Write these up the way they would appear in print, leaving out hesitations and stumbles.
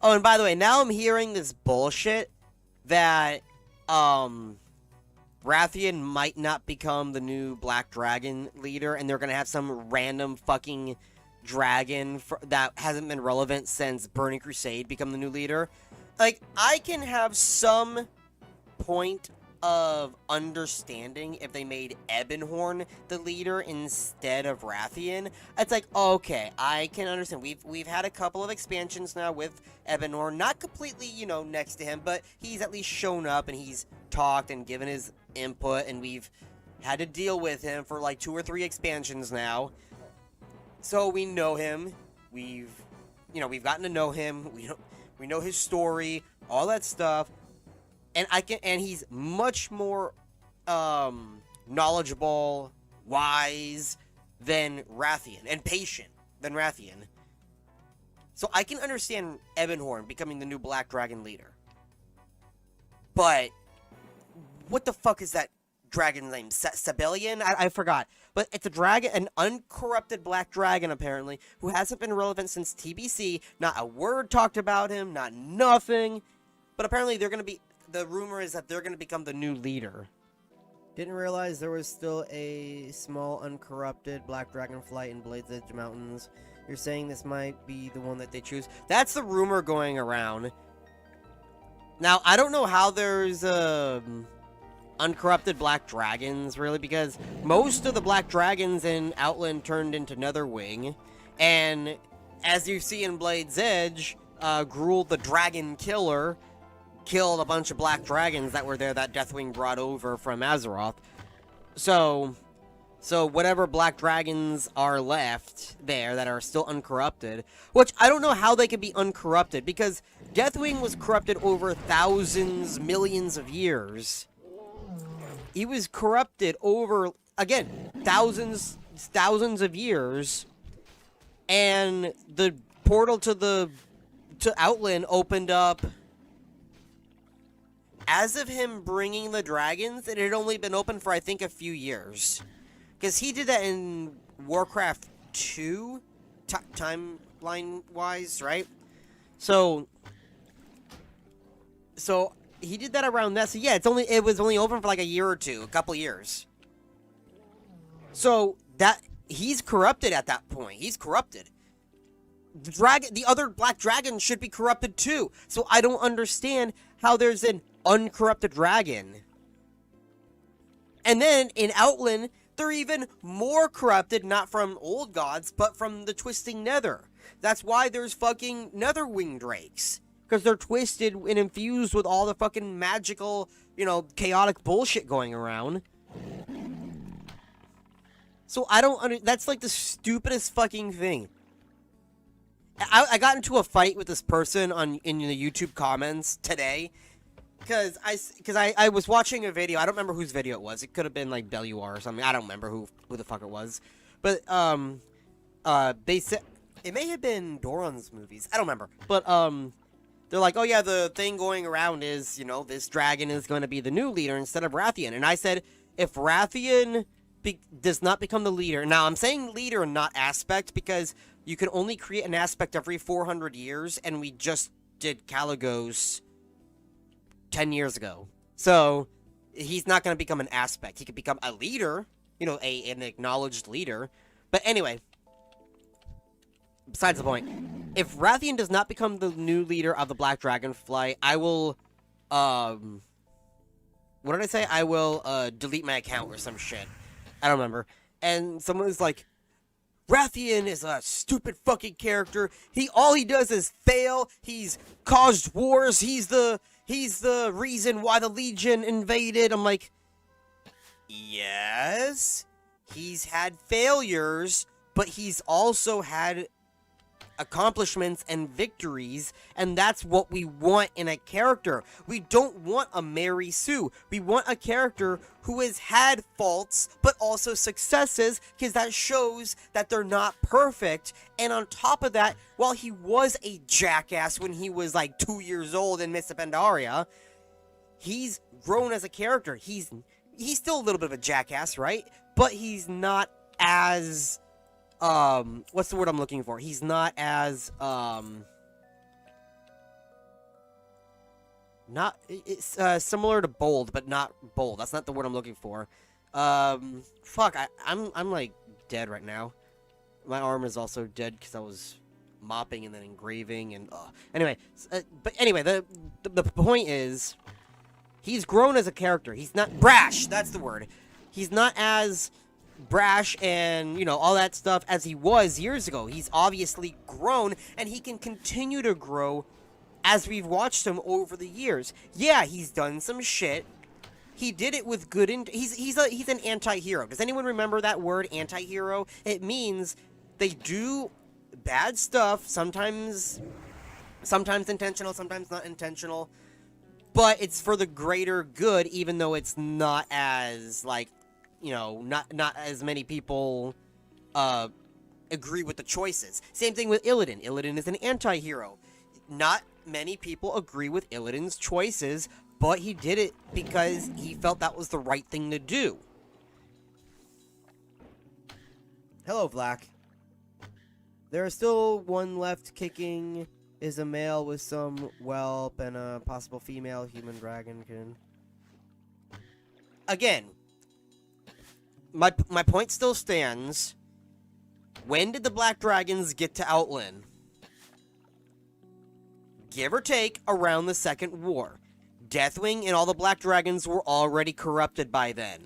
Oh, and by the way, now I'm hearing this bullshit that, Wrathion might not become the new Black Dragon leader, and they're gonna have some random fucking dragon that hasn't been relevant since Burning Crusade become the new leader. Like, I can have some point of understanding if they made Ebonhorn the leader instead of Wrathion. It's like, okay, I can understand. We've had a couple of expansions now with Ebonhorn, not completely, you know, next to him, but he's at least shown up and he's talked and given his input, and we've had to deal with him for like 2 or 3 expansions now. So we know him. We've gotten to know him. We know his story, all that stuff. And he's much more knowledgeable, wise than Wrathion, and patient than Wrathion. So I can understand Ebonhorn becoming the new Black Dragon leader. But what the fuck is that dragon's name? Sibelian? I forgot. But it's a dragon, an uncorrupted black dragon, apparently, who hasn't been relevant since TBC. Not a word talked about him, not nothing. But apparently the rumor is that they're going to become the new leader. Didn't realize there was still a small uncorrupted black dragonflight in Blades Edge Mountains. You're saying this might be the one that they choose? That's the rumor going around. Now, I don't know how there's uncorrupted black dragons, really, because most of the black dragons in Outland turned into Netherwing. And as you see in Blades Edge, Gruul the Dragon Killer killed a bunch of black dragons that were there that Deathwing brought over from Azeroth. So whatever black dragons are left there that are still uncorrupted, which I don't know how they could be uncorrupted, because Deathwing was corrupted over thousands, millions of years. He was corrupted over, again, thousands of years, and the portal to Outland opened up. As of him bringing the dragons, it had only been open for, I think, a few years. Because he did that in Warcraft 2, timeline-wise, right? So he did that around that. So yeah, it was only open for like a year or two, a couple years. So that he's corrupted at that point. He's corrupted. The other black dragon should be corrupted too. So I don't understand how there's an uncorrupted dragon. And then in Outland, they're even more corrupted, not from old gods, but from the twisting nether. That's why there's fucking netherwing drakes. Because they're twisted and infused with all the fucking magical, chaotic bullshit going around. So I don't that's like the stupidest fucking thing. I got into a fight with this person in the YouTube comments today. Because I was watching a video. I don't remember whose video it was. It could have been like Belluar or something. I don't remember who the fuck it was. But they said it may have been Doran's movies. I don't remember. But they're like, oh yeah, the thing going around is, this dragon is going to be the new leader instead of Wrathion. And I said, if Wrathion does not become the leader, now I'm saying leader and not aspect, because you can only create an aspect every 400 years, and we just did Caligos 10 years ago. So he's not going to become an aspect. He could become a leader, an acknowledged leader. But anyway, besides the point, if Wrathion does not become the new leader of the Black Dragonfly, I will, what did I say? I will, delete my account or some shit. I don't remember. And someone was like, Wrathion is a stupid fucking character. All he does is fail. He's caused wars. He's the reason why the Legion invaded. I'm like, yes, he's had failures, but he's also had accomplishments and victories, and that's what we want in a character. We don't want a Mary Sue. We want a character who has had faults, but also successes, because that shows that they're not perfect. And on top of that, while he was a jackass when he was like 2 years old in Mists of Pandaria, he's grown as a character. He's still a little bit of a jackass, right? But he's not as what's the word I'm looking for? He's not as Not, it's similar to bold, but not bold. That's not the word I'm looking for. Fuck, I'm like dead right now. My arm is also dead because I was mopping and then engraving and anyway. But anyway, the point is, he's grown as a character. He's not brash. That's the word. He's not as brash and, you know, all that stuff as he was years ago. He's obviously grown, and he can continue to grow as we've watched him over the years. Yeah, he's done some shit. He did it with good he's an anti-hero. Does anyone remember that word, anti-hero? It means they do bad stuff, sometimes intentional, sometimes not intentional, but it's for the greater good, even though it's not as, like, you know, not as many people agree with the choices. Same thing with Illidan. Illidan is an anti-hero. Not many people agree with Illidan's choices, but he did it because he felt that was the right thing to do. Hello, Vlak. There is still one left kicking. Is a male with some whelp and a possible female human dragonkin. Again, my point still stands. When did the Black Dragons get to Outland? Give or take around the Second War. Deathwing and all the Black Dragons were already corrupted by then.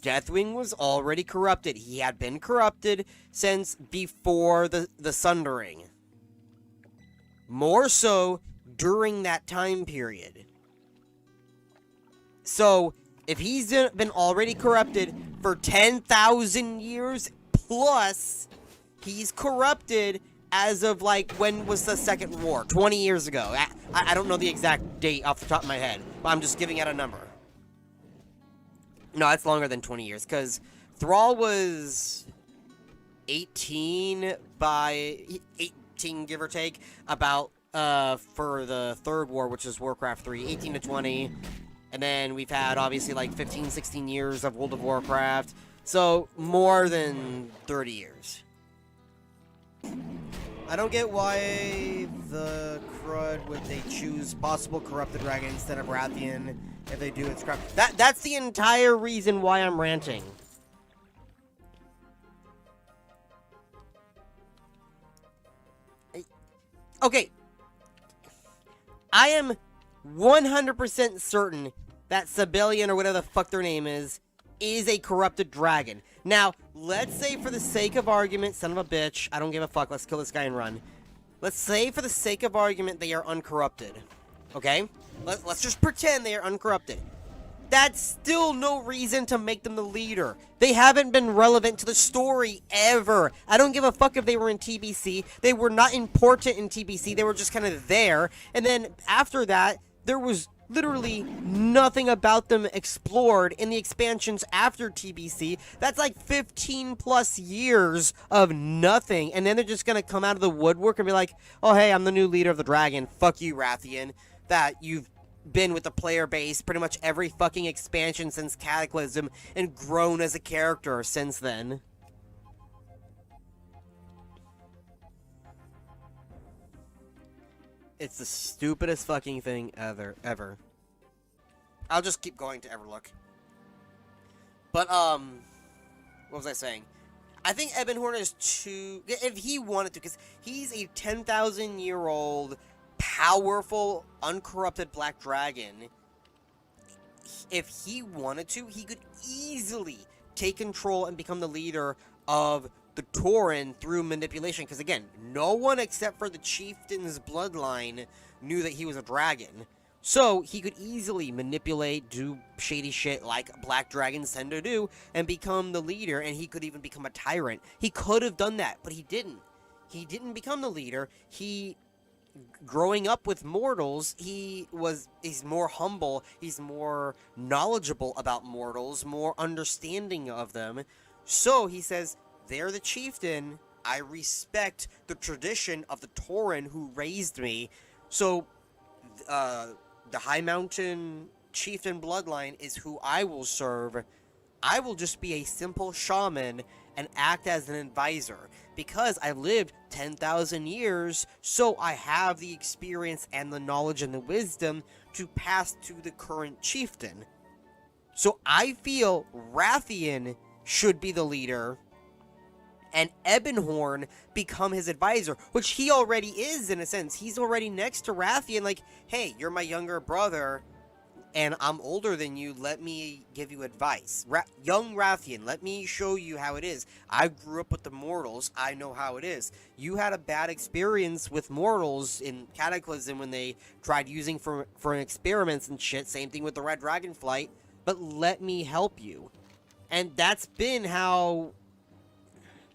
Deathwing was already corrupted. He had been corrupted since before the Sundering. More so during that time period. So, if he's been already corrupted for 10,000 years plus, he's corrupted as of, like, when was the Second War? 20 years ago. I don't know the exact date off the top of my head, but I'm just giving out a number. No, it's longer than 20 years, because Thrall was 18 by 18, give or take, about for the Third War, which is Warcraft 3, 18 to 20. And then we've had, obviously, like 15, 16 years of World of Warcraft. So, more than 30 years. I don't get why the crud would they choose possible corrupted dragon instead of Wrathion. If they do, it's crap. That's the entire reason why I'm ranting. Okay. I am 100% certain that Sibelian, or whatever the fuck their name is a corrupted dragon. Now, let's say for the sake of argument, son of a bitch, I don't give a fuck, let's kill this guy and run. Let's say for the sake of argument they are uncorrupted. Okay? Let's just pretend they are uncorrupted. That's still no reason to make them the leader. They haven't been relevant to the story ever. I don't give a fuck if they were in TBC. They were not important in TBC. They were just kind of there. And then after that, there was literally nothing about them explored in the expansions after TBC. That's like 15 plus years of nothing. And then they're just going to come out of the woodwork and be like, oh, hey, I'm the new leader of the dragon. Fuck you, Wrathion. That you've been with the player base pretty much every fucking expansion since Cataclysm and grown as a character since then. It's the stupidest fucking thing ever. I'll just keep going to Everlook. But, what was I saying? I think Ebonhorn is too... If he wanted to, because he's a 10,000-year-old, powerful, uncorrupted black dragon. If he wanted to, he could easily take control and become the leader of the Tauren through manipulation. Because again, no one except for the chieftain's bloodline knew that he was a dragon. So he could easily manipulate, do shady shit like black dragons tend to do, and become the leader, and he could even become a tyrant. He could have done that, but he didn't. He didn't become the leader. Growing up with mortals, he's more humble, he's more knowledgeable about mortals, more understanding of them. So he says, they're the chieftain, I respect the tradition of the Tauren who raised me, so the High Mountain chieftain bloodline is who I will serve. I will just be a simple shaman and act as an advisor. because I lived 10,000 years, so I have the experience and the knowledge and the wisdom to pass to the current chieftain. So I feel Wrathion should be the leader, and Ebonhorn become his advisor, which he already is in a sense. He's already next to Wrathion, like, hey, you're my younger brother, and I'm older than you, let me give you advice. Young Wrathion, let me show you how it is. I grew up with the mortals, I know how it is. You had a bad experience with mortals in Cataclysm when they tried using for experiments and shit, same thing with the Red Dragon Flight, but let me help you. And that's been how...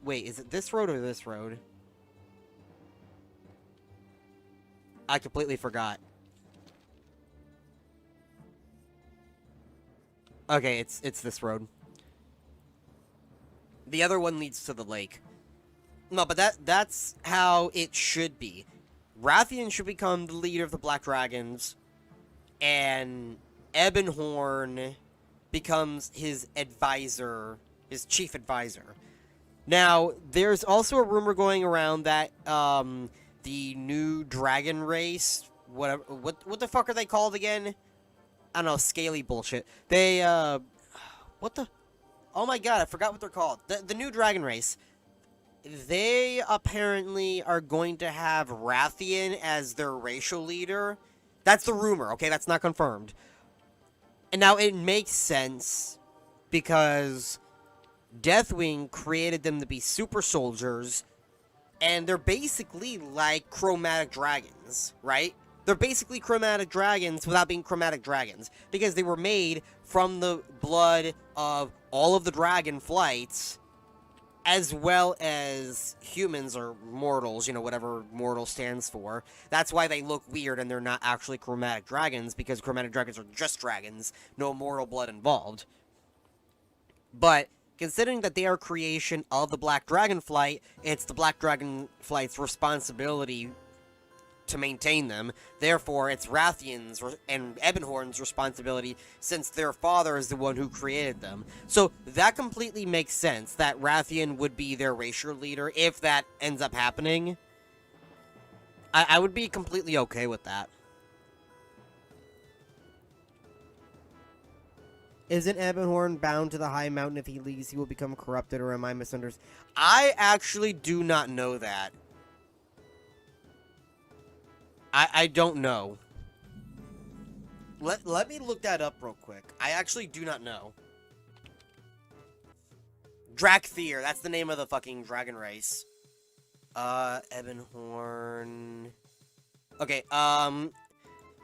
Wait, is it this road or this road? I completely forgot. Okay, it's this road. The other one leads to the lake. No, but that's how it should be. Wrathion should become the leader of the Black Dragons, and Ebonhorn becomes his advisor, his chief advisor. Now, there's also a rumor going around that the new dragon race, whatever, what the fuck are they called again? I don't know, scaly bullshit. They, what the? Oh my god, I forgot what they're called. The new dragon race. They apparently are going to have Wrathion as their racial leader. That's the rumor, okay? That's not confirmed. And now it makes sense because Deathwing created them to be super soldiers, and they're basically like chromatic dragons, right? They're basically chromatic dragons without being chromatic dragons, because they were made from the blood of all of the dragon flights, as well as humans or mortals, you know, whatever mortal stands for. That's why they look weird and they're not actually chromatic dragons, because chromatic dragons are just dragons, no mortal blood involved. But considering that they are creation of the Black Dragon Flight, it's the Black Dragon Flight's responsibility to maintain them. Therefore, it's Wrathion's and Ebonhorn's responsibility, since their father is the one who created them. So that completely makes sense, that Wrathion would be their racial leader if that ends up happening. I would be completely okay with that. Isn't Ebonhorn bound to the High Mountain? If he leaves, he will become corrupted, or am I misunderstood? I actually do not know that. I don't know. Let me look that up real quick. I actually do not know. Drakthir, that's the name of the fucking dragon race. Ebonhorn. Okay,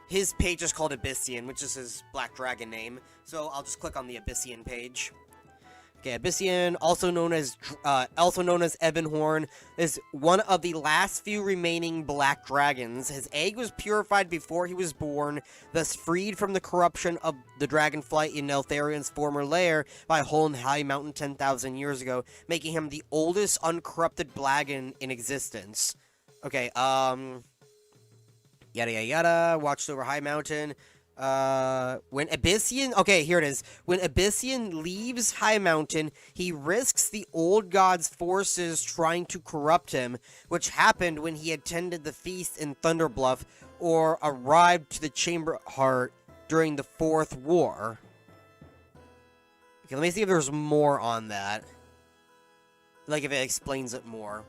his page is called Abyssian, which is his black dragon name. So I'll just click on the Abyssian page. Okay, Abyssian, also known as Ebonhorn, is one of the last few remaining black dragons. His egg was purified before he was born, thus freed from the corruption of the dragonflight in Neltharion's former lair by Holm High Mountain 10,000 years ago, making him the oldest uncorrupted dragon in existence. Okay, yada yada yada, watched over High Mountain. When Abyssian... Okay, here it is. When Abyssian leaves High Mountain, he risks the old god's forces trying to corrupt him, which happened when he attended the feast in Thunderbluff, or arrived to the Chamber Heart during the Fourth War. Okay, let me see if there's more on that. Like, if it explains it more.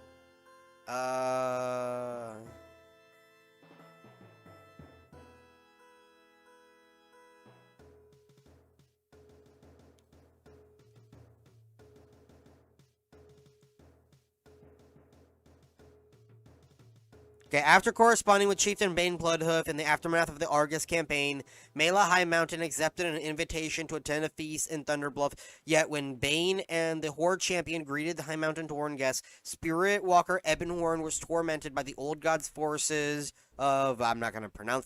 Okay, after corresponding with Chieftain Bane Bloodhoof in the aftermath of the Argus campaign, Mela High Mountain accepted an invitation to attend a feast in Thunderbluff, yet when Bane and the Horde champion greeted the High Mountain Torn guests, Spirit Walker Ebonhorn was tormented by the old god's forces of, I'm not going to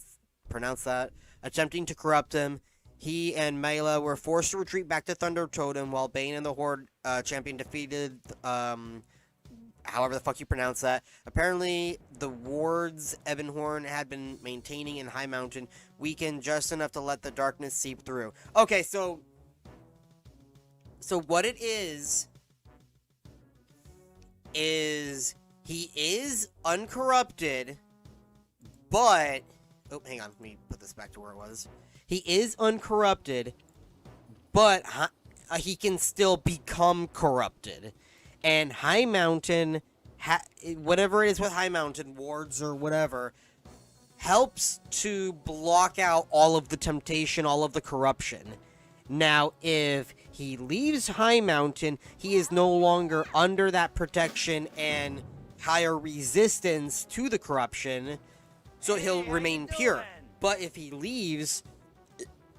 pronounce that, attempting to corrupt him. He and Mela were forced to retreat back to Thunder Totem, while Bane and the Horde champion defeated, however the fuck you pronounce that. Apparently, the wards Ebonhorn had been maintaining in High Mountain weakened just enough to let the darkness seep through. Okay, so what it is is he is uncorrupted, but... Oh, hang on. Let me put this back to where it was. He is uncorrupted, but he can still become corrupted. And High Mountain, whatever it is with High Mountain, wards or whatever, helps to block out all of the temptation, all of the corruption. Now, if he leaves High Mountain, he is no longer under that protection and higher resistance to the corruption, so he'll remain pure. But if he leaves,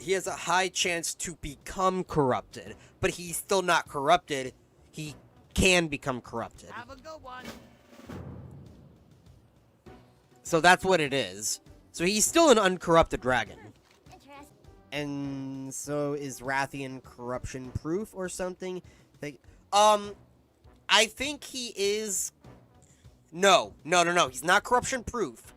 he has a high chance to become corrupted. But he's still not corrupted. He can become corrupted. Have a good one. So that's what it is. So he's still an uncorrupted dragon. And so is Wrathion corruption proof or something? I think he is... No. He's not corruption proof.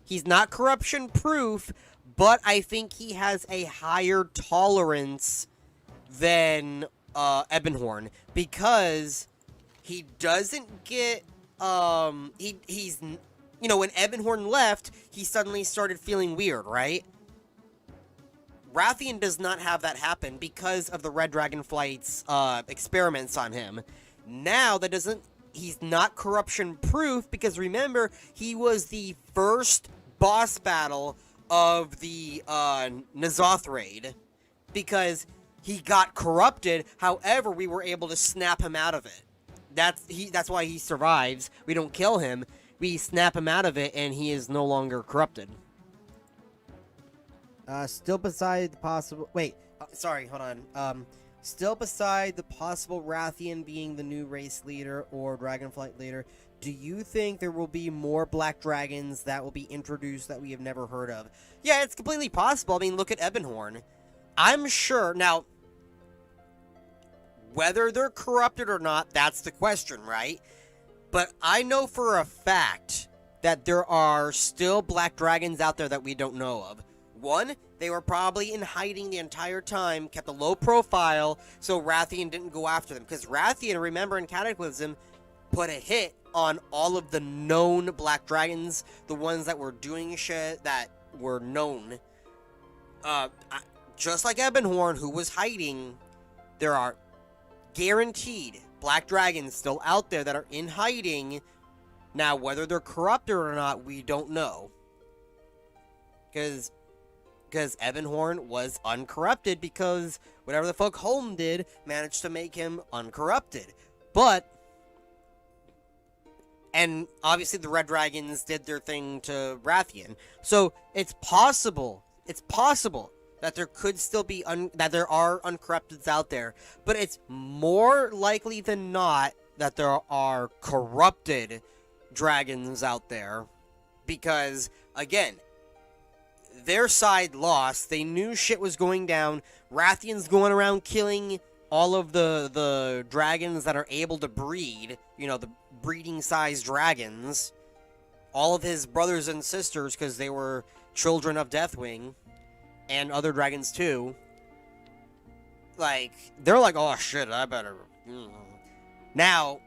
He's not corruption proof, but I think he has a higher tolerance than Ebonhorn, because he doesn't get he's you know, when Ebonhorn left, he suddenly started feeling weird, right? Wrathion does not have that happen because of the Red Dragonflight's experiments on him. Now that doesn't... He's not corruption proof because remember, he was the first boss battle of the N'Zoth raid because he got corrupted. However, we were able to snap him out of it. That's why he survives. We don't kill him. We snap him out of it, and he is no longer corrupted. Still beside the possible... Wait, sorry, hold on. Still beside the possible Wrathion being the new race leader or Dragonflight leader, do you think there will be more black dragons that will be introduced that we have never heard of? Yeah, it's completely possible. I mean, look at Ebonhorn. I'm sure... Now, whether they're corrupted or not, that's the question, right? But I know for a fact that there are still black dragons out there that we don't know of. One, they were probably in hiding the entire time, kept a low profile, so Wrathion didn't go after them. Because Wrathion, remember in Cataclysm, put a hit on all of the known black dragons, the ones that were doing shit that were known. Just like Ebonhorn, who was hiding, there are guaranteed black dragons still out there that are in hiding. Now, whether they're corrupted or not, we don't know. Because Ebonhorn was uncorrupted because whatever the fuck Holm did managed to make him uncorrupted. But, and obviously the Red Dragons did their thing to Wrathion. So, it's possible that there could still be, that there are uncorrupteds out there. But it's more likely than not that there are corrupted dragons out there. Because, again, their side lost. They knew shit was going down. Wrathion's going around killing all of the dragons that are able to breed. You know, the breeding-sized dragons. All of his brothers and sisters, because they were children of Deathwing. And other dragons, too. Like, they're like, oh, shit, I better... Now,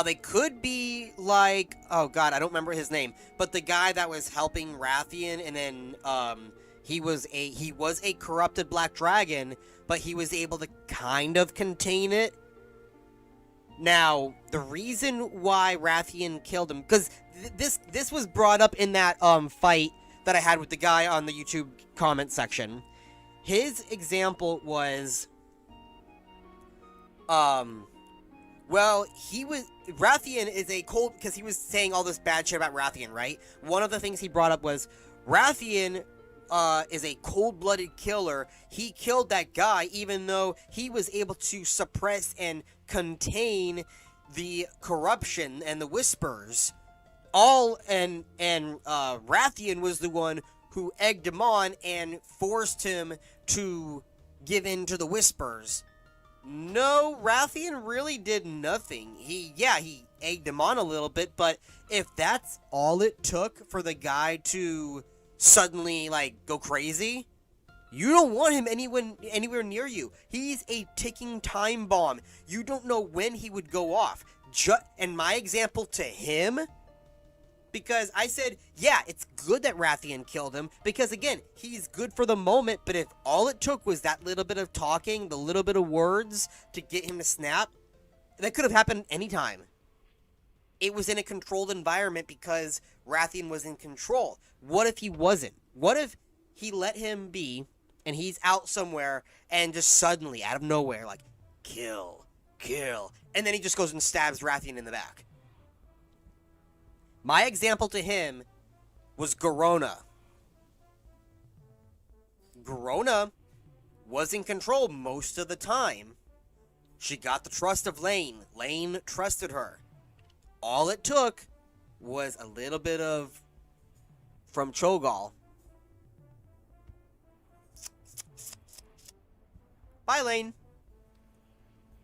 they could be like, oh god, I don't remember his name, but the guy that was helping Wrathion, and then he was a corrupted black dragon, but he was able to kind of contain it. Now, the reason why Wrathion killed him, because this was brought up in that fight that I had with the guy on the YouTube comment section. His example was, well, Wrathion is a cold, because he was saying all this bad shit about Wrathion, right? One of the things he brought up was, Wrathion is a cold-blooded killer. He killed that guy even though he was able to suppress and contain the corruption and the whispers. And Wrathion was the one who egged him on and forced him to give in to the whispers. No, Wrathion really did nothing. He egged him on a little bit, but if that's all it took for the guy to suddenly, like, go crazy, You don't want him anywhere near you. He's a ticking time bomb. You don't know when he would go off. And my example to him, because I said, yeah, it's good that Wrathion killed him, because again, he's good for the moment, but if all it took was that little bit of talking, the little bit of words to get him to snap, that could have happened anytime. It was in a controlled environment because Wrathion was in control. What if he wasn't? What if he let him be, and he's out somewhere, and just suddenly, out of nowhere, like, kill, and then he just goes and stabs Wrathion in the back? My example to him was Garona. Garona was in control most of the time. She got the trust of Lane. Lane trusted her. All it took was a little bit of from Cho'Gall. Bye, Lane.